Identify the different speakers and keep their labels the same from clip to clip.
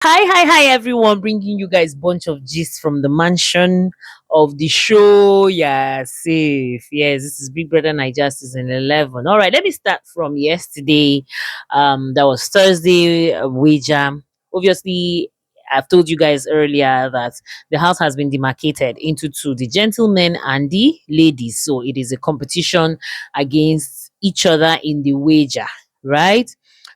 Speaker 1: Hi, everyone. Bringing you guys bunch of gist from the mansion of the show. Yeah, safe. Yes, this is Big Brother Naija season 11. All right, let me start from yesterday. That was Thursday, wager. Obviously, I've told you guys earlier that the house has been demarcated into two, the gentlemen and the ladies. So it is a competition against each other in the wager, right?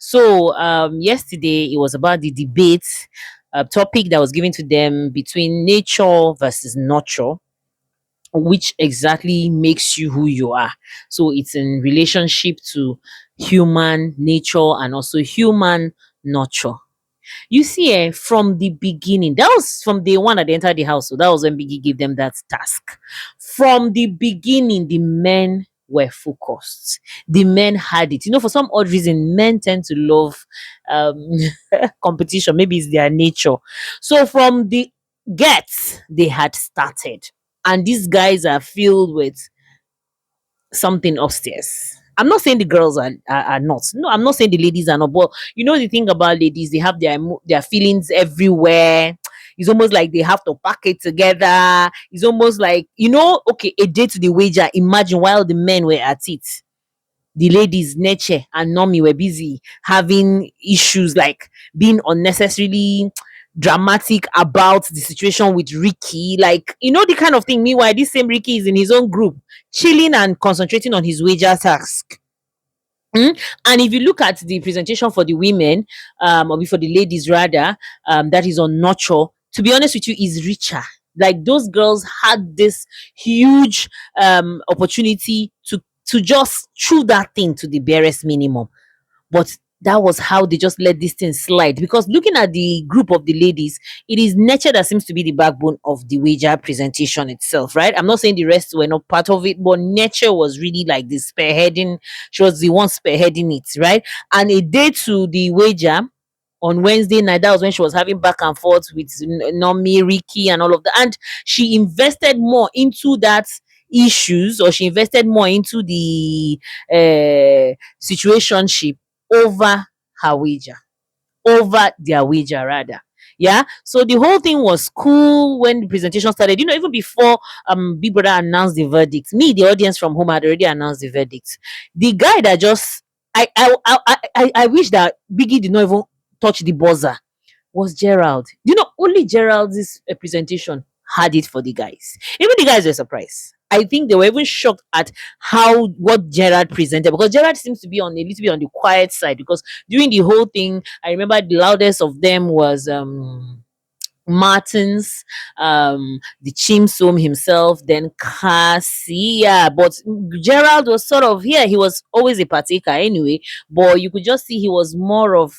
Speaker 1: So yesterday it was about the debate topic that was given to them between nature versus nurture, which exactly makes you who you are. So it's in relationship to human nature and also human nurture. You see, from the beginning, that was from day one that they entered the house. So that was when Biggie gave them that task. From the beginning, the men were focused. The men had it. For some odd reason, men tend to love um, competition. Maybe it's their nature. So from the get, they had started. And these guys are filled with something upstairs. I'm not saying the girls are not. No, I'm not saying the ladies are not. But the thing about ladies, they have their feelings everywhere. It's almost like they have to pack it together. It's almost like okay, a day to the wager. Imagine while the men were at it, the ladies, Neche and Nomi, were busy having issues like being unnecessarily dramatic about the situation with Ricky, like the kind of thing. Meanwhile, this same Ricky is in his own group, chilling and concentrating on his wager task. And if you look at the presentation for the women, or for the ladies rather, that is on nurture, to be honest with you, is richer. Like those girls had this huge opportunity to just chew that thing to the barest minimum. But that was how they just let this thing slide. Because looking at the group of the ladies, it is nature that seems to be the backbone of the wager presentation itself, right? I'm not saying the rest were not part of it, but nature was really like the spearheading. She was the one spearheading it, right? And a day to the wager on Wednesday night, that was when she was having back and forth with Nomi, Ricky, and all of that. And she invested more into that issues, or she invested more into the situationship over her wager, over their wager rather. Yeah. So the whole thing was cool when the presentation started. Even before Big Brother announced the verdict, me, the audience from home, had already announced the verdict. The guy that just I wish that Biggie did not even touch the buzzer was Gerald. Only Gerald's presentation had it for the guys. Even the guys were surprised. I think they were even shocked at what Gerald presented, because Gerald seems to be on a little bit on the quiet side, because during the whole thing, I remember the loudest of them was Martins, the Chimsom himself, then Kamsy. Yeah, but Gerald was sort of, yeah, he was always a partaker anyway, but you could just see he was more of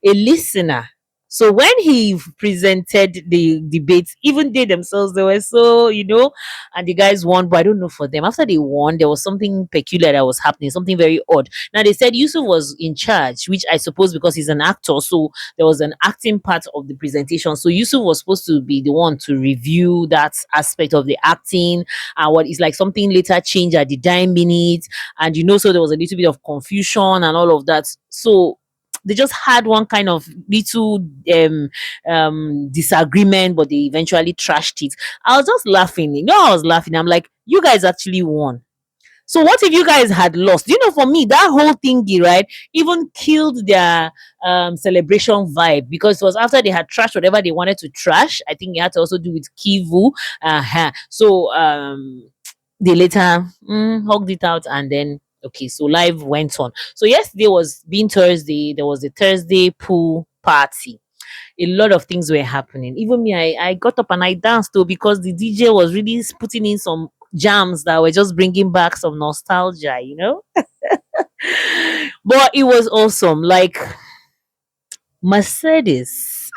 Speaker 1: a listener. So when he presented the debates, even they themselves, they were so, and the guys won. But I don't know for them. After they won, there was something peculiar that was happening, something very odd. Now they said Yusuf was in charge, which I suppose because he's an actor, so there was an acting part of the presentation. So Yusuf was supposed to be the one to review that aspect of the acting, and what is like something later changed at the dying minute. And so there was a little bit of confusion and all of that. So they just had one kind of little disagreement, but they eventually trashed it. I was just laughing. I was laughing. I'm like, you guys actually won. So what if you guys had lost? For me, that whole thingy, right, even killed their celebration vibe, because it was after they had trashed whatever they wanted to trash. I think it had to also do with Kivu. So they later hugged it out, and then okay, so live went on. So yesterday was being Thursday. There was a Thursday pool party. A lot of things were happening. Even me, I got up and I danced too, because the DJ was really putting in some jams that were just bringing back some nostalgia. But it was awesome. Like Mercedes,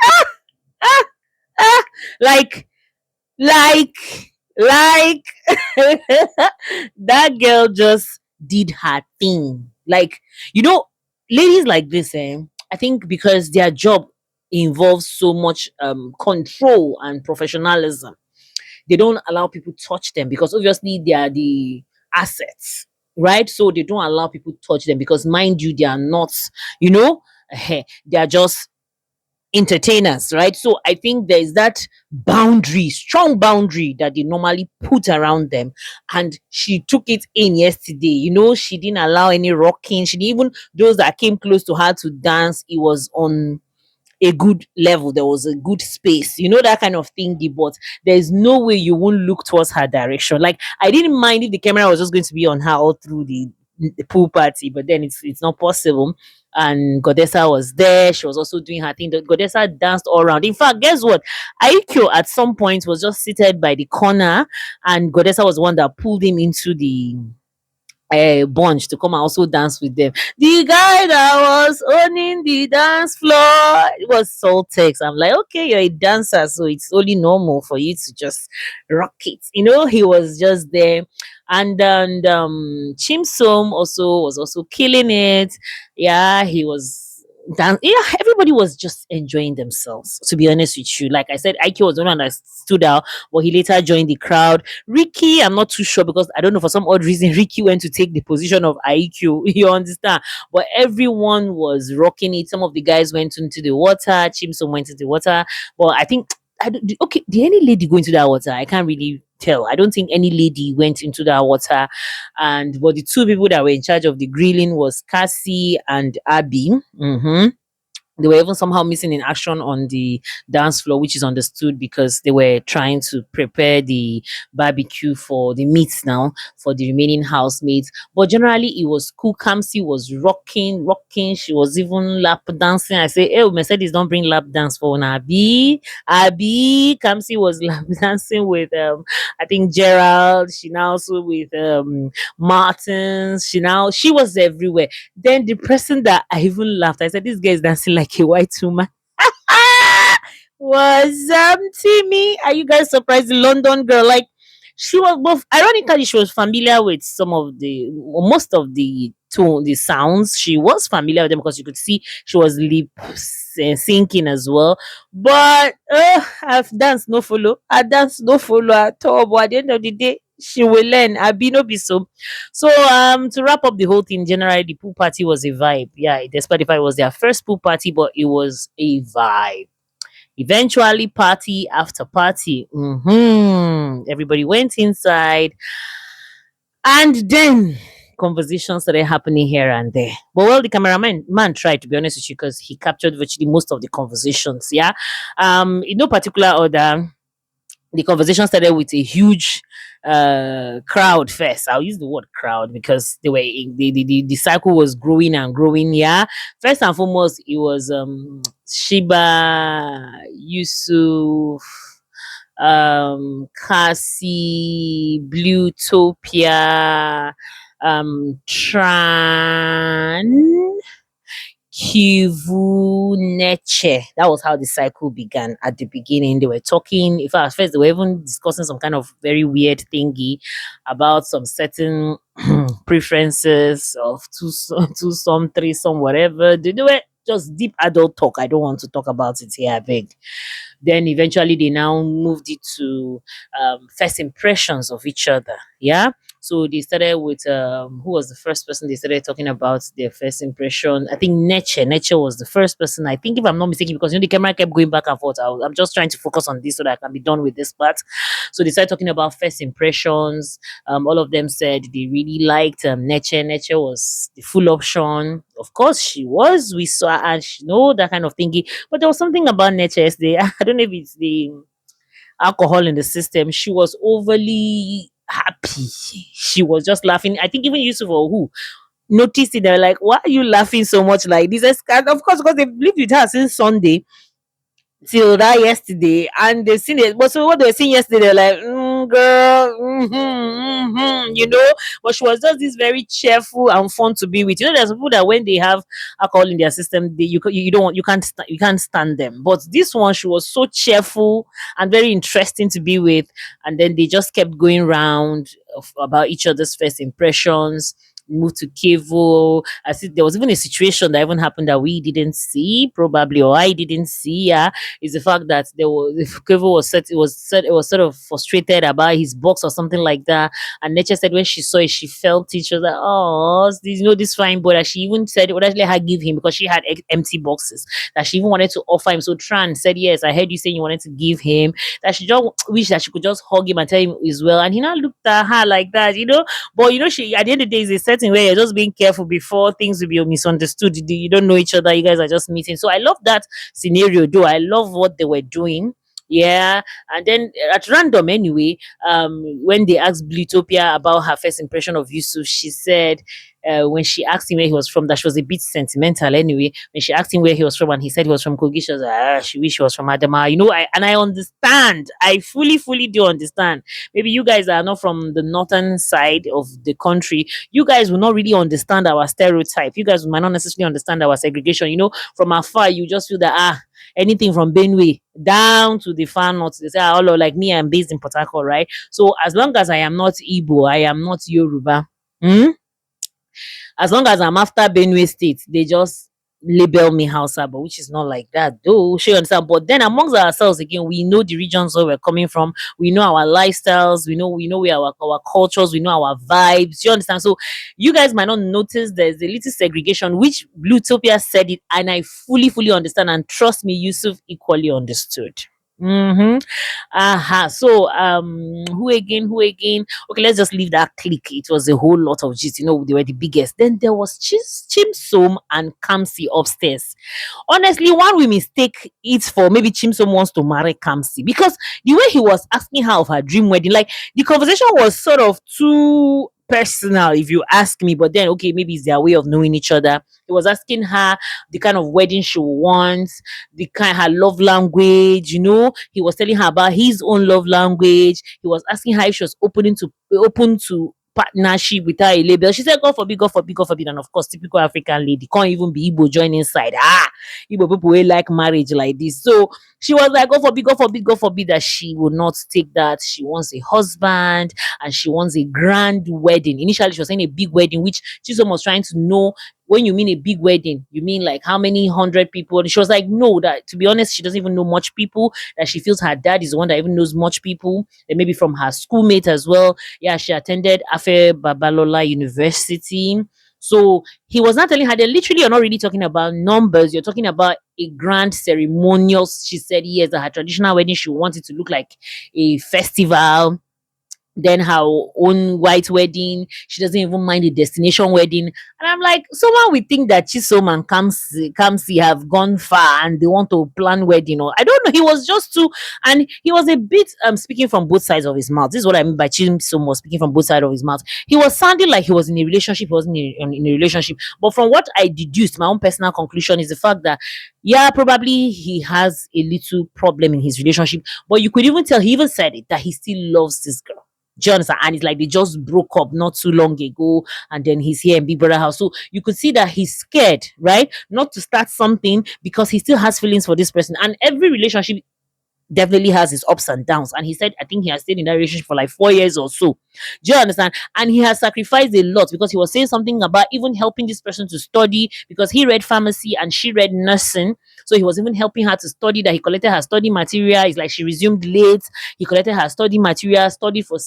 Speaker 1: ah, like, like, like, that girl just did her thing. Like, ladies like this, I think because their job involves so much control and professionalism, they don't allow people touch them, because obviously they are the assets, right? So they don't allow people touch them, because mind you, they are not, they are just entertainers, right? So I think there's that boundary, strong boundary that they normally put around them. And she took it in yesterday. She didn't allow any rocking. She didn't even those that came close to her to dance. It was on a good level. There was a good space, that kind of thingy. But there's no way you won't look towards her direction. Like, I didn't mind if the camera was just going to be on her all through the pool party, but then it's not possible. And Goddessa was there. She was also doing her thing. The Goddessa danced all around. In fact, guess what? Aikyo at some point was just seated by the corner, and Goddessa was the one that pulled him into the a bunch to come and also dance with them. The guy that was owning the dance floor, it was Soltex. I'm like, okay, you're a dancer, so it's only normal for you to just rock it. He was just there. And Chimsom also was also killing it. Yeah, he was yeah, everybody was just enjoying themselves, to be honest with you. Like I said, Ike was the one that stood out, but he later joined the crowd. Ricky, I'm not too sure because I don't know, for some odd reason, Ricky went to take the position of IQ. You understand? But everyone was rocking it. Some of the guys went into the water. Chimson went into the water. But I think, okay, did any lady go into that water? I can't really tell. I don't think any lady went into that water. But the two people that were in charge of the grilling was Cassie and Abby. They were even somehow missing in action on the dance floor, which is understood because they were trying to prepare the barbecue for the meats now for the remaining housemates. But generally, it was cool. Kamsy was rocking, rocking. She was even lap dancing. I say, hey, Mercedes, don't bring lap dance for Nabi. Abby, Kamsy was lap dancing with, I think Gerald. She now also with Martins. She was everywhere. Then the person that I even laughed, I said, this girl is dancing like a white woman. Was Timmy. Are you guys surprised? The London girl, like, she was both, ironically, she was familiar with some of the most of the tone, the sounds. She was familiar with them because you could see she was lip syncing as well. But I've danced no follow. I danced no follow at all. But at the end of the day, she will learn. I be no be so. So to wrap up the whole thing, generally the pool party was a vibe. Yeah, despite if it was their first pool party, but it was a vibe. Eventually, party after party. Everybody went inside, and then conversations started happening here and there. But well, the cameraman man tried, to be honest with you, because he captured virtually most of the conversations. Yeah. In no particular order, the conversation started with a huge crowd first. I'll use the word crowd because they were the cycle was growing and growing. Yeah. First and foremost, it was Shiba, Yusuf, Cassie, Bluetopia, Tran, Kivu, Neche. That was how the cycle began at the beginning. They were talking. In fact, at first, they were even discussing some kind of very weird thingy about some certain preferences of two some, three some, whatever. They were just deep adult talk. I don't want to talk about it here, I beg. Then eventually they now moved it to first impressions of each other. Yeah. So they started with who was the first person they started talking about their first impression? I think Neche. Neche was the first person. I think, if I'm not mistaken, because the camera kept going back and forth. I'm just trying to focus on this so that I can be done with this part. So they started talking about first impressions. All of them said they really liked Neche. Neche was the full option. Of course, she was. We saw her and she know that kind of thingy. But there was something about Neche yesterday. I don't know if it's the alcohol in the system. She was overly happy. She was just laughing. I think even Yusuf or who noticed it. They were like, "Why are you laughing so much like this?" And of course, because they've lived with her since Sunday till that yesterday, and they've seen it. But so what they were seeing yesterday, they're like, girl, But she was just this very cheerful and fun to be with. There's people that when they have alcohol in their system, you don't want, you can't stand them. But this one, she was so cheerful and very interesting to be with. And then they just kept going round about each other's first impressions. moved to Kevo. I see there was even a situation that even happened that we didn't see, probably, or I didn't see. Yeah, is the fact that there was if Kevo was set, it was sort of frustrated about his box or something like that. And Nature said when she saw it, she felt it. She was like, oh, this fine boy. That she even said, would actually her give him because she had empty boxes that she even wanted to offer him. So Tran said, yes, I heard you saying you wanted to give him. That she just wish that she could just hug him and tell him as well. And he now looked at her like that, But she at the end of the day is a certain way. You're just being careful before things will be misunderstood. You don't know each other. You guys are just meeting. So I love that scenario, though. I love what they were doing. Yeah, and then at random anyway, when they asked Blutopia about her first impression of Yusuf, she said when she asked him where he was from, that she was a bit sentimental anyway. When she asked him where he was from and he said he was from Kogi, she was like, she wish she was from Adama. I understand. I fully do understand. Maybe you guys are not from the northern side of the country. You guys will not really understand our stereotype. You guys might not necessarily understand our segregation. From afar, you just feel that anything from Benue down to the far north, they say, oh, like me, I'm based in Port Harcourt, right? So as long as I am not Igbo, I am not Yoruba. Hmm? As long as I'm after Benue State, they just label me Hausa, but which is not like that, though. She understand. But then amongst ourselves again, we know the regions where we're coming from. We know our lifestyles. We know where our cultures. We know our vibes. You understand? So you guys might not notice there's a little segregation, which Bluetopia said it, and I fully understand. And trust me, Yusuf equally understood. Mm-hmm. So who again? Who again? Okay, let's just leave that clique. It was a whole lot of gist. They were the biggest. Then there was Chimsom and Kamsy upstairs. Honestly, one we mistake it for maybe Chimsom wants to marry Kamsy because the way he was asking her of her dream wedding, like the conversation was sort of too personal, if you ask me. But then, okay, maybe it's their way of knowing each other. He was asking her the kind of wedding she wants, the kind her love language. He was telling her about his own love language. He was asking her if she was open to partnership without a label. She said, God forbid, God forbid, God forbid. And of course, typical African lady can't even be Igbo join inside. Igbo people will like marriage like this. So she was like, God forbid, God forbid, God forbid that she will not take that. She wants a husband and she wants a grand wedding. Initially, she was saying a big wedding, which Chisom was trying to know, when you mean a big wedding, you mean like how many hundred people? She was like, no, that to be honest, she doesn't even know much people, that she feels her dad is the one that even knows much people, and maybe from her schoolmate as well. Yeah, she attended Afe Babalola University. So he was not telling her that literally you're not really talking about numbers, you're talking about a grand ceremonial. She said yes, that her traditional wedding, she wanted to look like a festival, then her own white wedding. She doesn't even mind the destination wedding. And I'm like, someone would think that Chisom and Kamsi have gone far and they want to plan wedding. Or I don't know. He was just too, and he was a bit speaking from both sides of his mouth. This is what I mean by Chisom was speaking from both sides of his mouth. He was sounding like he was in a relationship. He wasn't in a relationship. But from what I deduced, my own personal conclusion is the fact that, yeah, probably he has a little problem in his relationship. But you could even tell, he even said it, that he still loves this girl. Do you understand? And it's like they just broke up not too long ago, and then he's here in Big Brother house. So you could see that he's scared, right? Not to start something because he still has feelings for this person. And every relationship definitely has his ups and downs. And he said, I think he has stayed in that relationship for like 4 years or so. Do you understand? And he has sacrificed a lot because he was saying something about even helping this person to study because he read pharmacy and she read nursing. So he was even helping her to study, that he collected her study material. It's like she resumed late. He collected her study material, studied for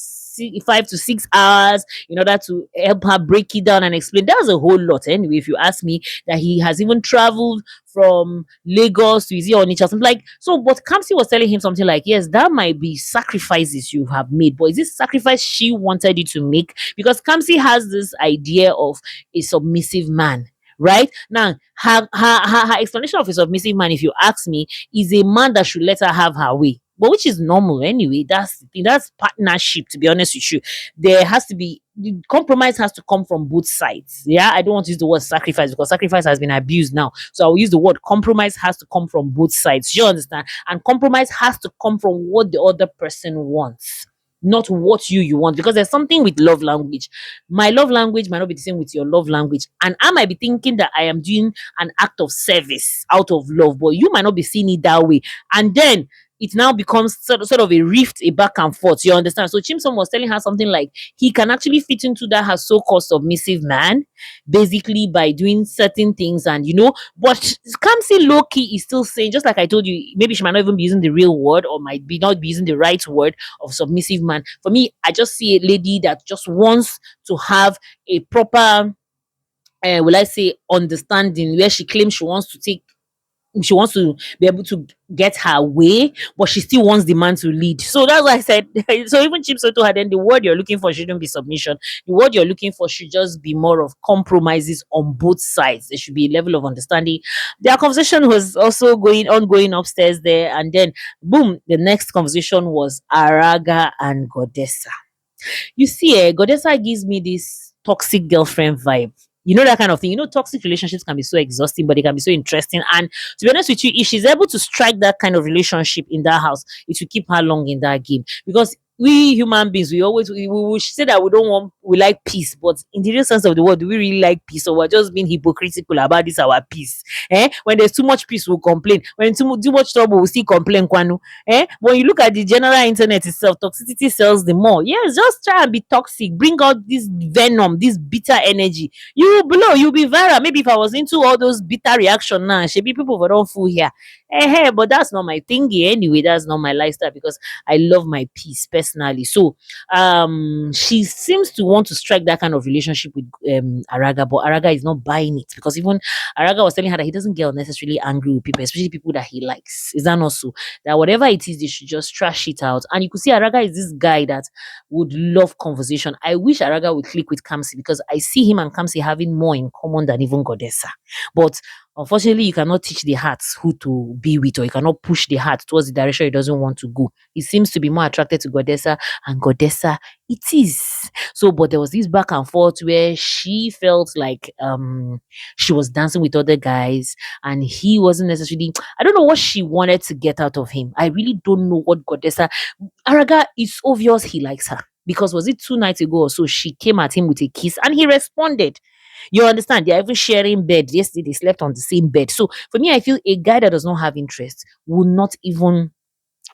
Speaker 1: 5 to 6 hours in order to help her break it down and explain. That's a whole lot anyway, if you ask me, that he has even traveled from Lagos to Izzy or Onitsha, something like so. But Kamsi was telling him something like, yes, that might be sacrifices you have made, but is this sacrifice she wanted you to make? Because Kamsi has this idea of a submissive man. Right now, her explanation of a submissive man, if you ask me, is a man that should let her have her way, but which is normal anyway. That's the thing. That's partnership. To be honest with you, there has to be the compromise has to come from both sides. Yeah, I don't want to use the word sacrifice because sacrifice has been abused now. So I will use the word compromise has to come from both sides. You understand? And compromise has to come from what the other person wants, not what you want. Because there's something with love language. My love language might not be the same with your love language, and I might be thinking that I am doing an act of service out of love, but you might not be seeing it that way. And then it now becomes sort of a rift, a back and forth. You understand? So Chimsom was telling her something like he can actually fit into that her so-called submissive man, basically by doing certain things, and but Kamsi low key is still saying, just like I told you, maybe she might not even be using the real word, or might be not be using the right word of submissive man. For me, I just see a lady that just wants to have a proper, will I say, understanding, where she claims she wants to be able to get her way, but she still wants the man to lead. So that's why I said, so even Chips told her, then the word you're looking for shouldn't be submission. The word you're looking for should just be more of compromises on both sides. There should be a level of understanding. Their conversation was also ongoing upstairs there, and then boom, the next conversation was Araga and Goddessa. You see, Goddessa gives me this toxic girlfriend vibe. You know that kind of thing. Toxic relationships can be so exhausting, but they can be so interesting. And to be honest with you, if she's able to strike that kind of relationship in that house, it will keep her long in that game. Because we human beings, we say that we like peace, but in the real sense of the word, do we really like peace, or we're just being hypocritical about this our peace? When there's too much peace, we'll complain. When too much trouble, we'll still complain. Kwanu. When you look at the general internet itself, toxicity sells the more. Yes, just try and be toxic. Bring out this venom, this bitter energy. You will blow, you'll be viral. Maybe if I was into all those bitter reaction now, be people would don't fool here. But that's not my thingy anyway. That's not my lifestyle, because I love my peace personally. So she seems to want to strike that kind of relationship with Araga, but Araga is not buying it, because even Araga was telling her that he doesn't get unnecessarily angry with people, especially people that he likes. Is that not so? That whatever it is, they should just trash it out. And you could see Araga is this guy that would love conversation. I wish Araga would click with Kamsi, because I see him and Kamsi having more in common than even Goddessa. But unfortunately, you cannot teach the heart who to be with, or you cannot push the heart towards the direction it doesn't want to go. He seems to be more attracted to Goddessa, and Goddessa it is. So, but there was this back and forth where she felt like she was dancing with other guys, and he wasn't necessarily. I don't know what she wanted to get out of him. I really don't know what Goddessa. Araga, it's obvious he likes her, because was it 2 nights ago or so she came at him with a kiss and he responded. You understand? They're even sharing bed. Yesterday they slept on the same bed. So for me, I feel a guy that does not have interest will not even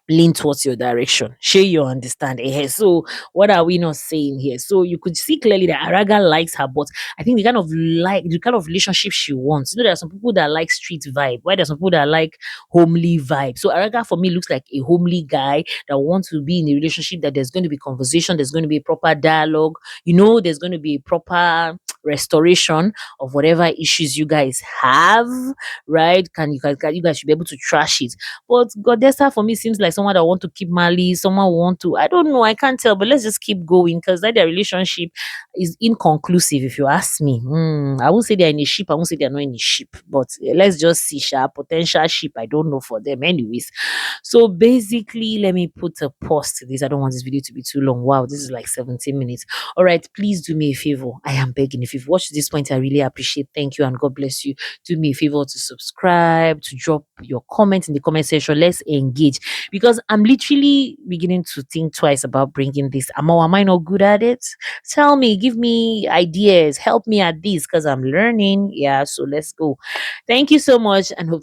Speaker 1: lean towards your direction. Sure, you understand. So what are we not saying here? So you could see clearly that Araga likes her, but I think the kind of relationship she wants. There are some people that like street vibe, while there's some people that like homely vibe. So Araga for me looks like a homely guy that wants to be in a relationship that there's going to be conversation, there's going to be a proper dialogue, there's going to be a proper restoration of whatever issues you guys have, right? You guys should be able to trash it. But Goddessa for me seems like someone that want to keep Mali, someone who want to, I don't know, I can't tell, but let's just keep going, because that their relationship is inconclusive, if you ask me. I won't say they're in a ship, I won't say they're not in a ship, but let's just see potential ship. I don't know for them, anyways. So basically, let me put a pause to this. I don't want this video to be too long. Wow, this is like 17 minutes. All right, please do me a favor. I am begging. If you've watched this point, I really appreciate. Thank you, and God bless you. Do me a favor to subscribe, to drop your comments in the comment section. Let's engage, because I'm literally beginning to think twice about bringing this. Am I not good at it? Tell me, give me ideas, help me at this, because I'm learning. Yeah, so let's go. Thank you so much, and hope